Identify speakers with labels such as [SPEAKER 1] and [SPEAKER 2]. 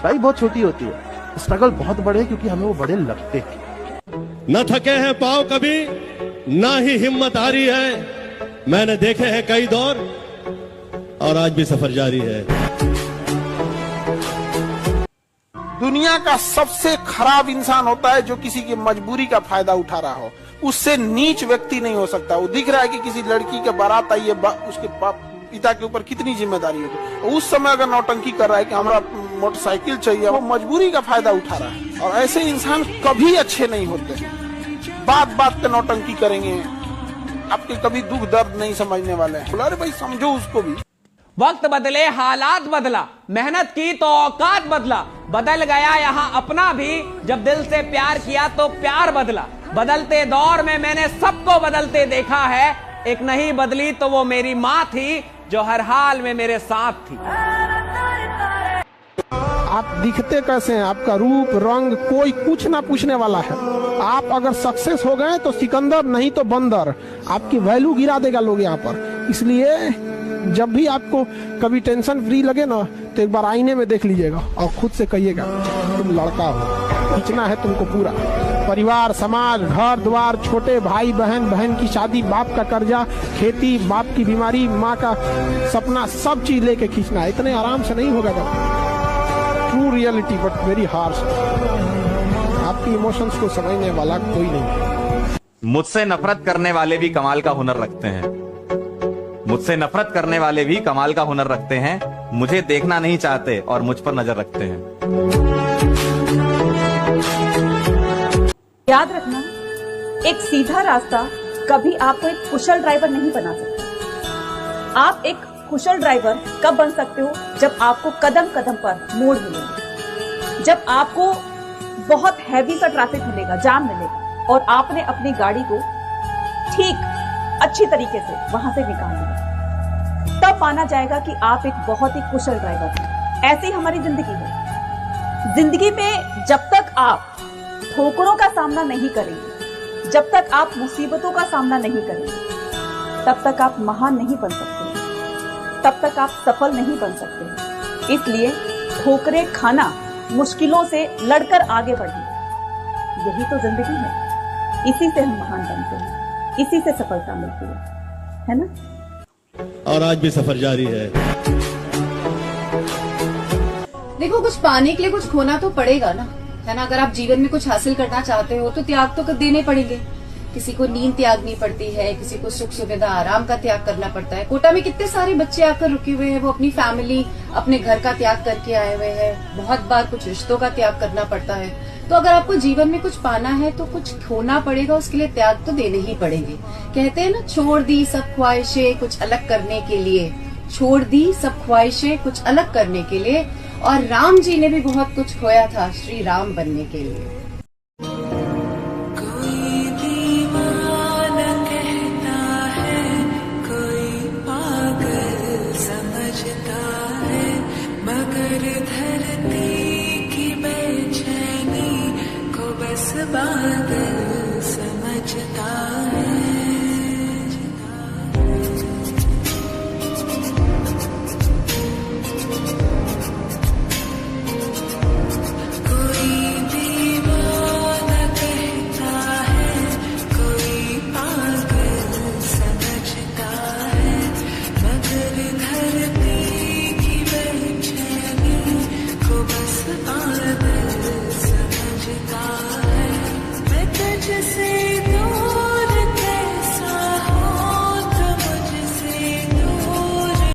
[SPEAKER 1] ऊंचाई बहुत छोटी होती है, स्ट्रगल बहुत बड़े हैं क्योंकि हमें वो बड़े लगते हैं।
[SPEAKER 2] न थके हैं पांव कभी, ना ही हिम्मत हारी है। मैंने देखे हैं कई दौर और आज भी सफर जारी है।
[SPEAKER 3] दुनिया का सबसे खराब इंसान होता है जो किसी की मजबूरी का फायदा उठा रहा हो। उससे नीच व्यक्ति नहीं हो सकता। वो दिख रहा है कि किसी लड़की के बारात आई है, उसके पिता के ऊपर कितनी जिम्मेदारी होगी, उस समय अगर नौटंकी कर रहा है कि हमरा मोटरसाइकिल चाहिए, वो मजबूरी का फायदा उठा रहा है। और ऐसे इंसान कभी अच्छे नहीं होते। बात बात पे नौटंकी करेंगे, आपके कभी दुख दर्द नहीं समझने वाले हैं। अरे भाई समझो उसको भी।
[SPEAKER 4] वक्त बदले हालात बदला, मेहनत की तो औकात बदला, बदल गया यहाँ अपना भी, जब दिल से प्यार किया तो प्यार बदला। बदलते दौर में मैंने सबको बदलते देखा है, एक नहीं बदली तो वो मेरी माँ थी जो हर हाल में मेरे साथ थी।
[SPEAKER 3] आप दिखते कैसे हैं, आपका रूप रंग कोई कुछ ना पूछने वाला है। आप अगर सक्सेस हो गए तो सिकंदर, नहीं तो बंदर। आपकी वैल्यू गिरा देगा लोग यहाँ पर। इसलिए जब भी आपको कभी टेंशन फ्री लगे ना, तो एक बार आईने में देख लीजिएगा और खुद से कहिएगा तुम लड़का हो, खींचना है तुमको पूरा। परिवार, समाज, घर द्वार, छोटे भाई बहन, बहन की शादी, बाप का कर्जा, खेती, बाप की बीमारी, माँ का सपना, सब चीज लेके खींचना है। इतने आराम से नहीं होगा। True reality but very harsh. आपकी इमोशंस को समझने वाला कोई नहीं।
[SPEAKER 5] मुझसे नफरत करने वाले भी कमाल का हुनर रखते हैं। मुझसे नफरत करने वाले भी कमाल का हुनर रखते हैं। मुझे देखना नहीं चाहते और मुझ पर नजर रखते हैं।
[SPEAKER 6] याद रखना, एक सीधा रास्ता कभी आपको एक कुशल ड्राइवर नहीं बना सकता। आप एक कुशल ड्राइवर कब बन सकते हो? जब आपको कदम कदम पर मोड़ मिलेगा, जब आपको बहुत हैवी सा ट्रैफिक मिलेगा, जाम मिलेगा, और आपने अपनी गाड़ी को ठीक अच्छी तरीके से वहां से निकाल लिया, तब माना जाएगा कि आप एक बहुत ही कुशल ड्राइवर हैं। ऐसी हमारी जिंदगी है। जिंदगी में जब तक आप ठोकरों का सामना नहीं करेंगे, जब तक आप मुसीबतों का सामना नहीं करेंगे, तब तक आप महान नहीं बन सकते, तब तक आप सफल नहीं बन सकते। इसलिए ठोकरें खाना, मुश्किलों से लड़कर आगे बढ़ना, यही तो जिंदगी है। इसी से हम महान बनते हैं, इसी से सफलता मिलती है ना?
[SPEAKER 2] और आज भी सफर जारी है।
[SPEAKER 7] देखो, कुछ पाने के लिए कुछ खोना तो पड़ेगा ना, है ना? अगर आप जीवन में कुछ हासिल करना चाहते हो तो त्याग तो देने पड़ेंगे। किसी को नींद त्यागनी पड़ती है, किसी को सुख सुविधा आराम का त्याग करना पड़ता है। कोटा में कितने सारे बच्चे आकर रुके हुए हैं, वो अपनी फैमिली, अपने घर का त्याग करके आए हुए हैं। बहुत बार कुछ रिश्तों का त्याग करना पड़ता है। तो अगर आपको जीवन में कुछ पाना है तो कुछ खोना पड़ेगा, उसके लिए त्याग तो देने ही पड़ेंगे। कहते हैं ना, छोड़ दी सब ख्वाहिशें कुछ अलग करने के लिए, छोड़ दी सब ख्वाहिशें कुछ अलग करने के लिए। और राम जी ने भी बहुत कुछ खोया था श्री राम बनने के लिए।
[SPEAKER 8] बादल समझता है। कोई दीवाना कहता है, कोई पागल समझता है, मगर धरती की बेचैनी को बस